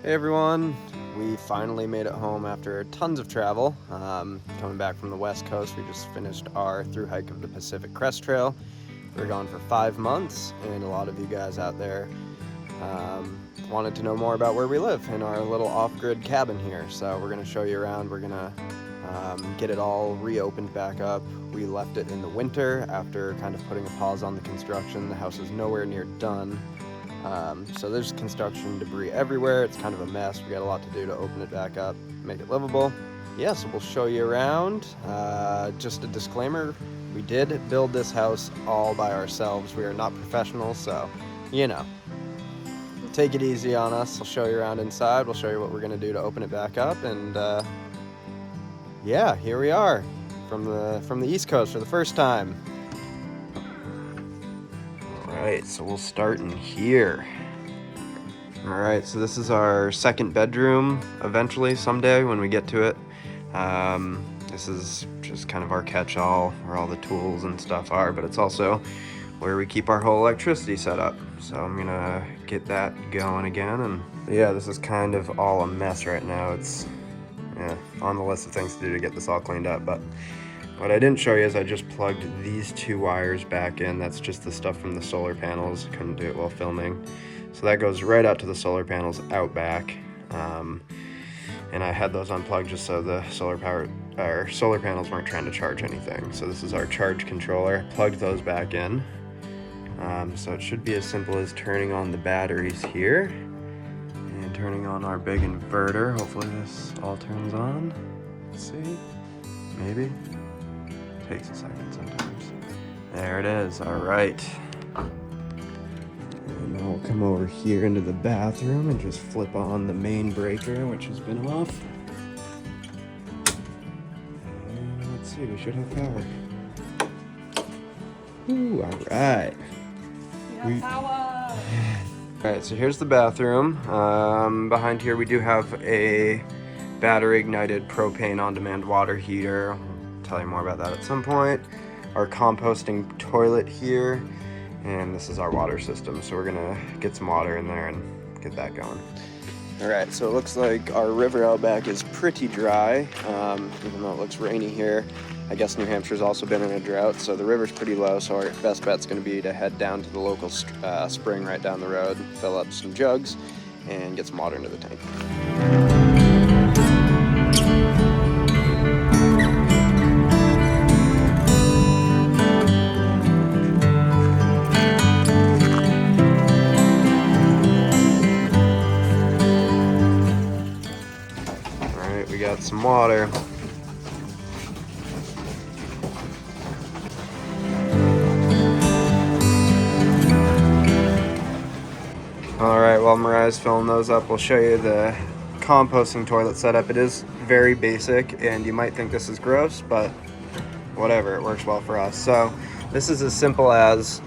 Hey everyone, we finally made it home after tons of travel. Coming back from the West Coast, we just finished our through hike of the Pacific Crest Trail. We were gone for 5 months, and a lot of you guys out there wanted to know more about where we live in our little off-grid cabin here. So we're going to show you around. We're going to get it all reopened back up. We left it in the winter after kind of putting a pause on the construction. The house is nowhere near done. So there's construction debris everywhere. It's kind of a mess. We got a lot to do to open it back up, make it livable. Yeah, so we'll show you around. Just a disclaimer, we did build this house all by ourselves. We are not professionals, so, you know, take it easy on us. I'll show you around inside. We'll show you what we're gonna do to open it back up. And yeah, here we are from the East Coast for the first time. Alright, so we'll start in here. Alright, so this is our second bedroom eventually, someday when we get to it. This is just kind of our catch-all where all the tools and stuff are, but it's also where we keep our whole electricity set up. So I'm gonna get that going again. And yeah, this is kind of all a mess right now. It's on the list of things to do to get this all cleaned up, but what I didn't show you is I just plugged these 2 wires back in. That's just the stuff from the solar panels. Couldn't do it while filming. So that goes right out to the solar panels out back. And I had those unplugged just so the solar panels weren't trying to charge anything. So this is our charge controller. Plugged those back in. So it should be as simple as turning on the batteries here and turning on our big inverter. Hopefully this all turns on. Let's see, maybe. Takes a second sometimes. There it is. All right. And now we'll come over here into the bathroom and just flip on the main breaker, which has been off. And let's see, we should have power. Ooh, all right. We have power. All right, so here's the bathroom. Behind here we do have a battery ignited propane on-demand water heater. Tell you more about that at some point. Our composting toilet here, and this is our water system. So we're gonna get some water in there and get that going. All right, so it looks like our river out back is pretty dry, even though it looks rainy here. I guess New Hampshire's also been in a drought, so the river's pretty low, so our best bet's gonna be to head down to the local spring right down the road, fill up some jugs, and get some water into the tank. We got some water. Alright, while Mariah's filling those up, we'll show you the composting toilet setup. It is very basic, and you might think this is gross, but whatever, it works well for us. So this is as simple as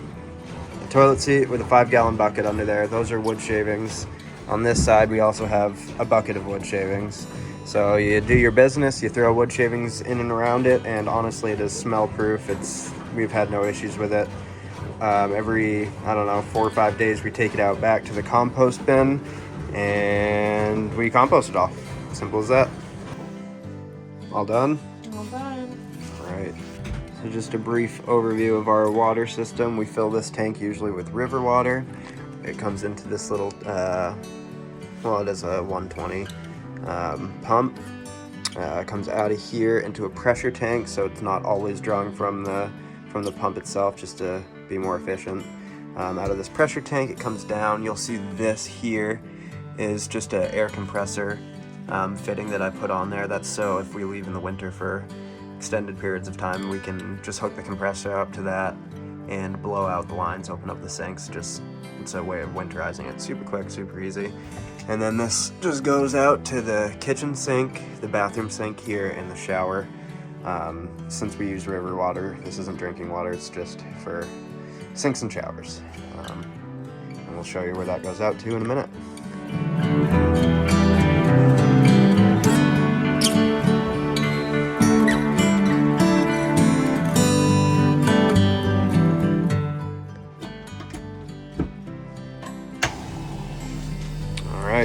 a toilet seat with a 5-gallon bucket under there. Those are wood shavings. On this side, we also have a bucket of wood shavings. So you do your business, you throw wood shavings in and around it, and honestly it is smell proof. We've had no issues with it. Every, 4 or 5 days we take it out back to the compost bin and we compost it all. Simple as that. All done? All done. Alright, so just a brief overview of our water system. We fill this tank usually with river water. It comes into this little, it is a 120 pump. It comes out of here into a pressure tank, so it's not always drawing from the pump itself, just to be more efficient. Out of this pressure tank, it comes down. You'll see this here is just an air compressor fitting that I put on there. That's so if we leave in the winter for extended periods of time, we can just hook the compressor up to that and blow out the lines, open up the sinks. It's a way of winterizing it. Super quick, super easy. And then this just goes out to the kitchen sink, the bathroom sink here, and the shower. Since we use river water, this isn't drinking water, it's just for sinks and showers. And we'll show you where that goes out to in a minute.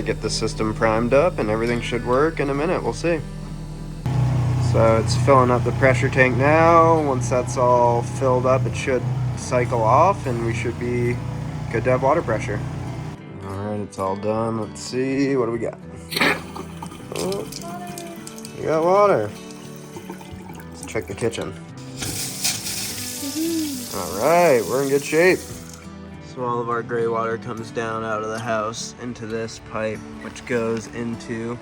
get the system primed up and everything should work in a minute. We'll see. So it's filling up the pressure tank now. Once that's all filled up, it should cycle off and we should be good to have water pressure. All right, it's all done. Let's see, what do we got? Oh, we got water. Let's check the kitchen. All right, we're in good shape. So all of our gray water comes down out of the house into this pipe, which goes into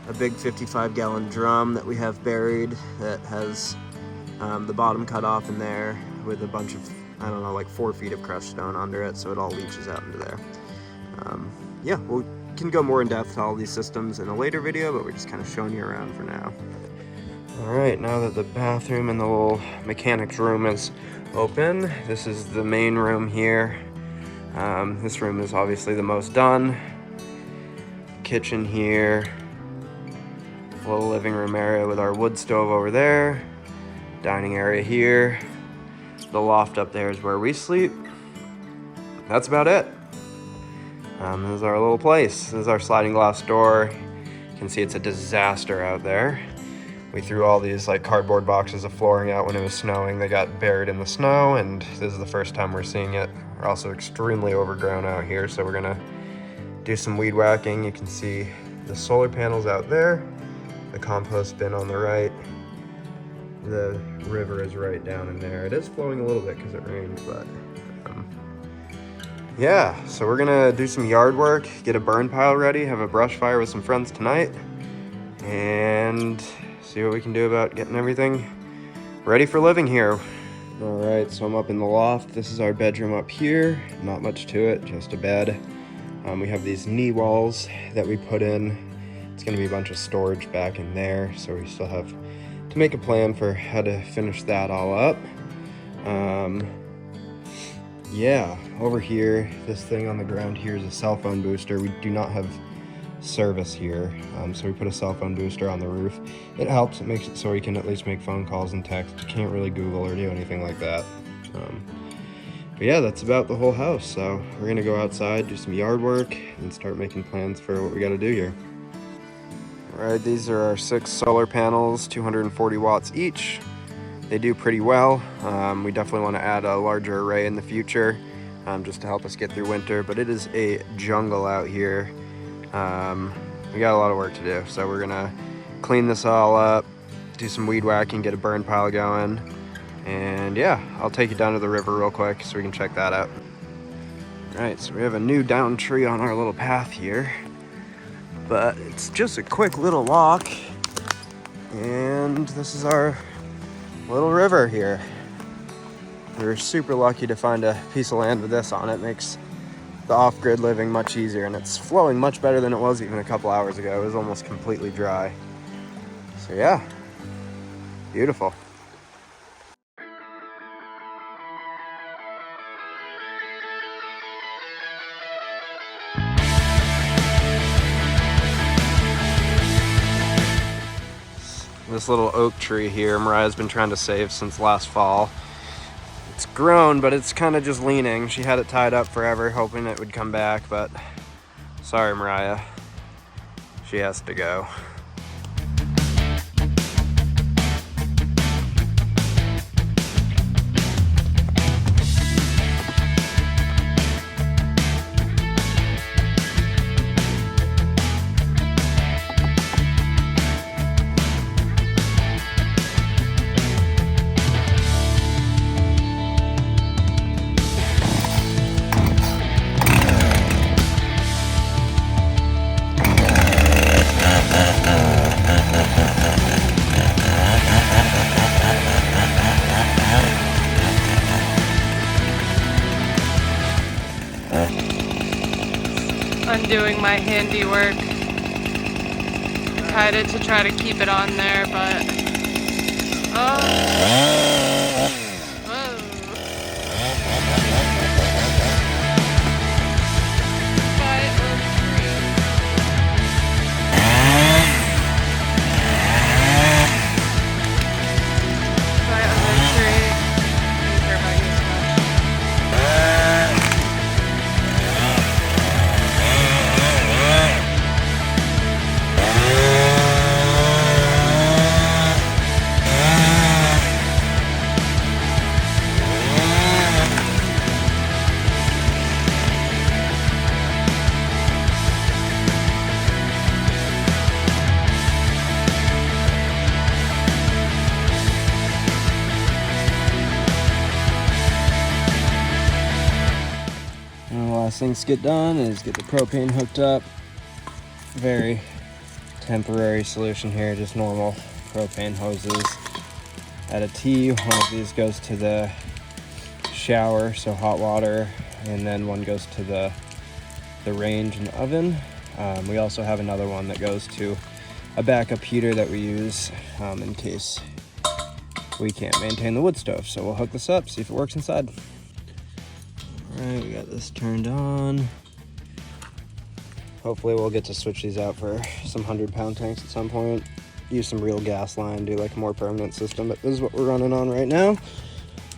a big 55-gallon drum that we have buried that has the bottom cut off in there with a bunch of, I don't know, like 4 feet of crushed stone under it, so it all leaches out into there. Yeah, we can go more in depth to all these systems in a later video, but we're just kind of showing you around for now. All right, now that the bathroom and the little mechanics room is open, this is the main room here. This room is obviously the most done. Kitchen here. Little living room area with our wood stove over there. Dining area here. The loft up there is where we sleep. That's about it. This is our little place. This is our sliding glass door. You can see it's a disaster out there. We threw all these like cardboard boxes of flooring out when it was snowing. They got buried in the snow, and this is the first time we're seeing it. We're also extremely overgrown out here, so we're gonna do some weed whacking. You can see the solar panels out there, the compost bin on the right. The river is right down in there. It is flowing a little bit because it rained, but yeah, so we're gonna do some yard work, get a burn pile ready, have a brush fire with some friends tonight, and see what we can do about getting everything ready for living here. All right, so I'm up in the loft. This is our bedroom up here. Not much to it, just a bed. We have these knee walls that we put in. It's gonna be a bunch of storage back in there, so we still have to make a plan for how to finish that all up. Yeah, over here, this thing on the ground here is a cell phone booster. We do not have service here, so we put a cell phone booster on the roof. It helps, it makes it so we can at least make phone calls and text. You can't really Google or do anything like that. But yeah, that's about the whole house. So we're gonna go outside, do some yard work, and start making plans for what we gotta do here. All right, these are our 6 solar panels, 240 watts each. They do pretty well. We definitely want to add a larger array in the future, just to help us get through winter, but it is a jungle out here. We got a lot of work to do, so we're gonna clean this all up, do some weed whacking, get a burn pile going, and yeah, I'll take you down to the river real quick so we can check that out. All right, so we have a new down tree on our little path here, but it's just a quick little walk, and this is our little river here. We were super lucky to find a piece of land with this on it. Makes the off-grid living much easier, and it's flowing much better than it was even a couple hours ago. It was almost completely dry. So yeah, beautiful. This little oak tree here, Mariah's been trying to save since last fall. It's grown, but it's kind of just leaning. She had it tied up forever, hoping it would come back, but sorry, Mariah. She has to go. Undoing my handiwork. Tied it to try to keep it on there, but things to get done is get the propane hooked up. Very temporary solution here, just normal propane hoses. At a T, one of these goes to the shower, so hot water, and then one goes to the range and oven. We also have another one that goes to a backup heater that we use in case we can't maintain the wood stove. So we'll hook this up, see if it works inside. All right, we got this turned on. Hopefully we'll get to switch these out for some 100-pound tanks at some point. Use some real gas line, do like a more permanent system, but this is what we're running on right now.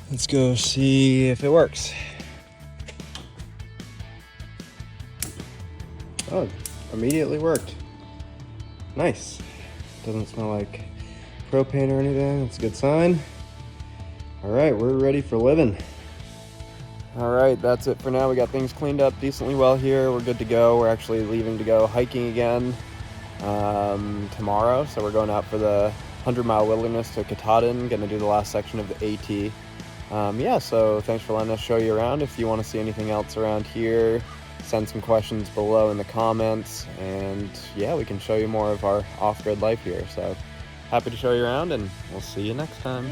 Let's go see if it works. Oh, immediately worked. Nice. Doesn't smell like propane or anything. That's a good sign. All right, we're ready for living. All right, that's it for now. We got things cleaned up decently well here. We're good to go. We're actually leaving to go hiking again tomorrow. So we're going out for the 100-mile wilderness to Katahdin. Going to do the last section of the AT. Yeah, so thanks for letting us show you around. If you want to see anything else around here, send some questions below in the comments. And yeah, we can show you more of our off-grid life here. So happy to show you around, and we'll see you next time.